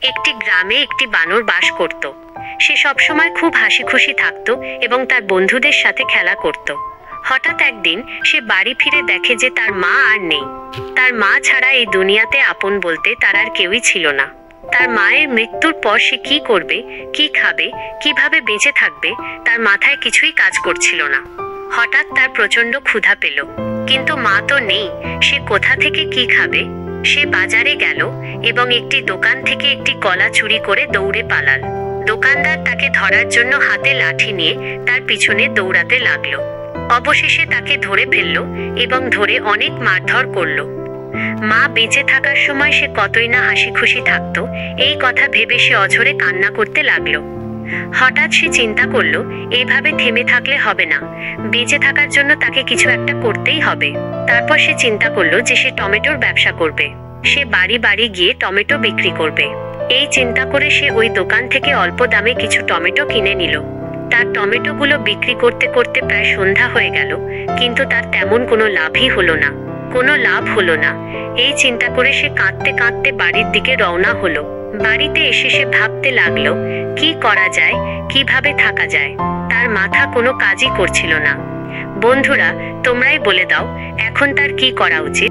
একটি গ্রামে একটি বানর বাস করত। সে সবসময় খুব হাসি খুশি থাকত এবং তার বন্ধুদের সাথে খেলা করত। হঠাৎ একদিন সে বাড়ি ফিরে দেখে যে তার মা আর নেই। তার মা ছাড়া এই দুনিয়াতে আপন বলতে তার আর কেউই ছিল না। তার মায়ের মৃত্যুর পর সে কি করবে, কি খাবে, কিভাবে বেঁচে থাকবে, তার মাথায় কিছুই কাজ করছিল না। হঠাৎ তার প্রচন্ড ক্ষুধা পেল, কিন্তু মা তো নেই, সে কোথা থেকে কি খাবে? সে বাজারে গেল এবং একটি দোকান থেকে একটি কলা চুরি করে দৌড়ে পালাল। দোকানদার তাকে ধরার জন্য হাতে লাঠি নিয়ে তার পিছনে দৌড়াতে লাগলো। অবশেষে তাকে ধরে ফেলল এবং ধরে অনেক মারধর করলো। মা বেঁচে থাকার সময় সে কতই না হাসি খুশি থাকতো, এই কথা ভেবে সে অঝরে কান্না করতে লাগলো। হঠাৎ সে চিন্তা করলো, এইভাবে থেমে থাকলে হবে না, বেঁচে থাকার জন্য তাকে কিছু একটা করতেই হবে। তারপর সে চিন্তা করলো যে সে টমেটোর ব্যবসা করবে। সে বাড়ি বাড়ি গিয়ে টমেটো বিক্রি করবে। এই চিন্তা করে সে ওই দোকান থেকে অল্প দামে কিছু টমেটো কিনে নিল। তার টমেটোগুলো বিক্রি করতে করতে প্রায় সন্ধ্যা হয়ে গেল, কিন্তু তার তেমন কোনো লাভই হলো না। কোনো লাভ হলো না। এই চিন্তা করে সে কাঁদতে কাঁদতে বাড়ির দিকে রওনা হলো। বাড়িতে এসে সে ভাবতে লাগলো, কি করা যায়, কিভাবে থাকা যায়। তার মাথা কোনো কাজই করছিল না। বন্ধুরা, তোমরাই বলে দাও, এখন তার কি করা উচিত?